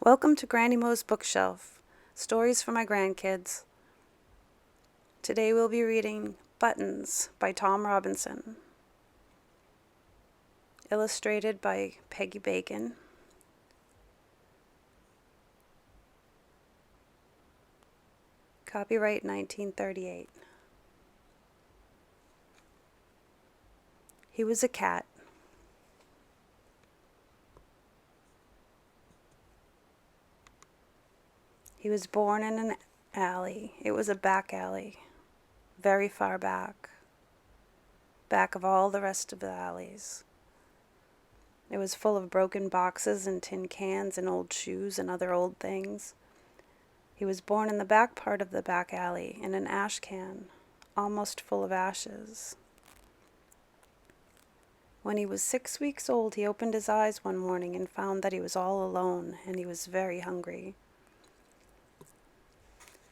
Welcome to Granny Mo's Bookshelf, Stories for My Grandkids. Today we'll be reading Buttons by Tom Robinson, illustrated by Peggy Bacon. Copyright 1938. He was a cat. He was born in an alley. It was a back alley, very far back of all the rest of the alleys. It was full of broken boxes and tin cans and old shoes and other old things. He was born in the back part of the back alley in an ash can, almost full of ashes. When he was 6 weeks old, he opened his eyes one morning and found that he was all alone, and he was very hungry.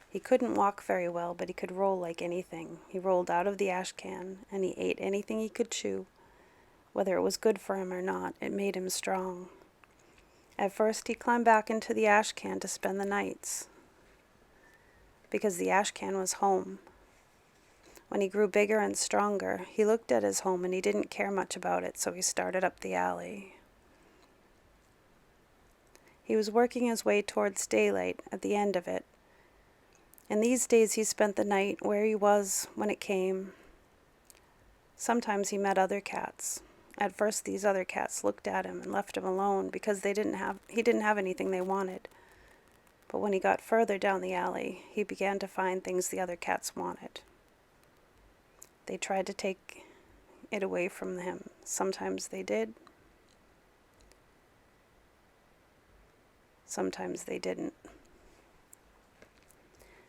He couldn't walk very well, but he could roll like anything. He rolled out of the ash can, and he ate anything he could chew. Whether it was good for him or not, it made him strong. At first, he climbed back into the ash can to spend the nights, because the ash can was home. When he grew bigger and stronger, he looked at his home and he didn't care much about it, so he started up the alley. He was working his way towards daylight at the end of it. In these days he spent the night where he was when it came. Sometimes he met other cats. At first these other cats looked at him and left him alone because he didn't have anything they wanted. But when he got further down the alley, he began to find things the other cats wanted. They tried to take it away from him. Sometimes they did. Sometimes they didn't.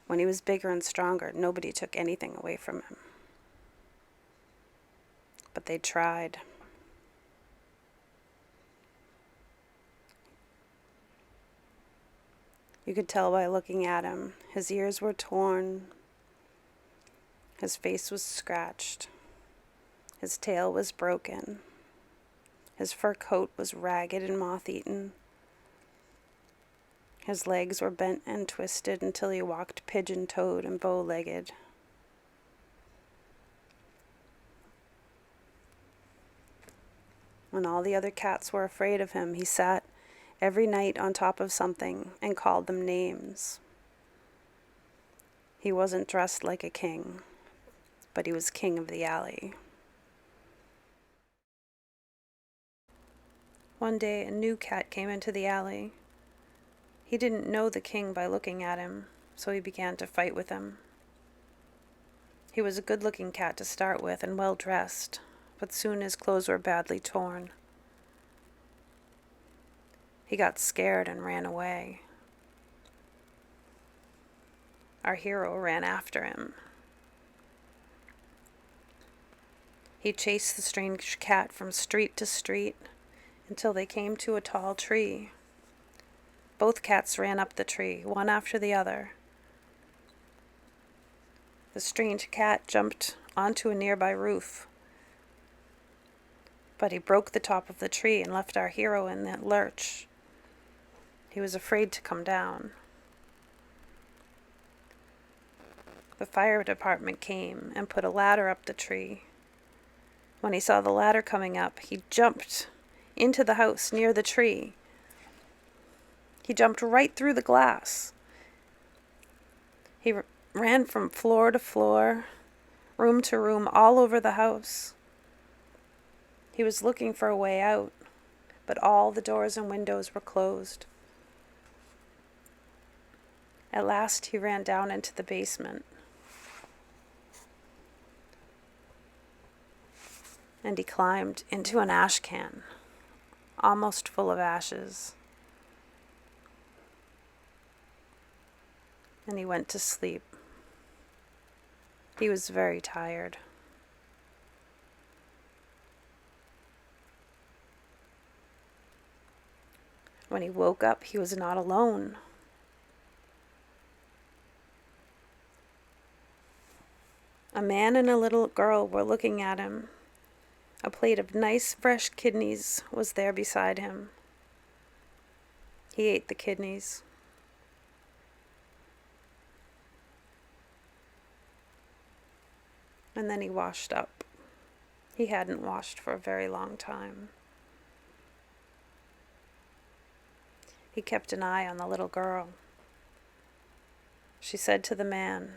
When he was bigger and stronger, nobody took anything away from him. But they tried. You could tell by looking at him. His ears were torn. His face was scratched. His tail was broken. His fur coat was ragged and moth-eaten. His legs were bent and twisted until he walked pigeon-toed and bow-legged. When all the other cats were afraid of him, he sat every night on top of something and called them names. He wasn't dressed like a king, but he was king of the alley. One day, a new cat came into the alley. He didn't know the king by looking at him, so he began to fight with him. He was a good-looking cat to start with and well-dressed, but soon his clothes were badly torn. He got scared and ran away. Our hero ran after him. He chased the strange cat from street to street until they came to a tall tree. Both cats ran up the tree, one after the other. The strange cat jumped onto a nearby roof, but he broke the top of the tree and left our hero in the lurch. He was afraid to come down. The fire department came and put a ladder up the tree. When he saw the ladder coming up, he jumped into the house near the tree. He jumped right through the glass. He ran from floor to floor, room to room, all over the house. He was looking for a way out, but all the doors and windows were closed. At last he ran down into the basement. And he climbed into an ash can, almost full of ashes. And he went to sleep. He was very tired. When he woke up, he was not alone. A man and a little girl were looking at him. A plate of nice fresh kidneys was there beside him. He ate the kidneys. And then he washed up. He hadn't washed for a very long time. He kept an eye on the little girl. She said to the man,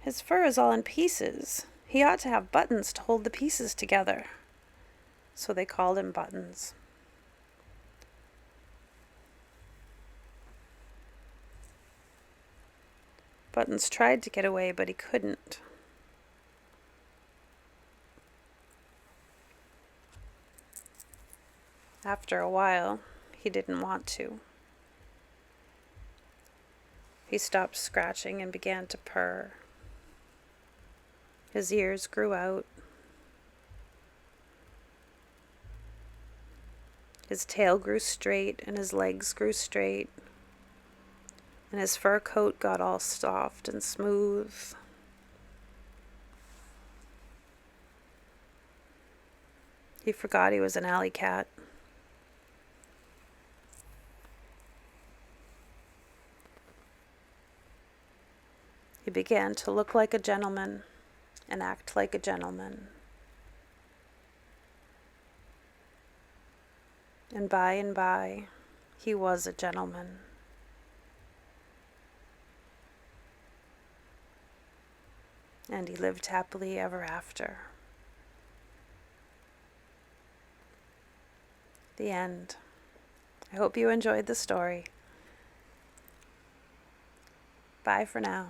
"His fur is all in pieces. He ought to have buttons to hold the pieces together." So they called him Buttons. Buttons tried to get away, but he couldn't. After a while, he didn't want to. He stopped scratching and began to purr. His ears grew out. His tail grew straight and his legs grew straight. And his fur coat got all soft and smooth. He forgot he was an alley cat. He began to look like a gentleman and act like a gentleman. And by, he was a gentleman. And he lived happily ever after. The end. I hope you enjoyed the story. Bye for now.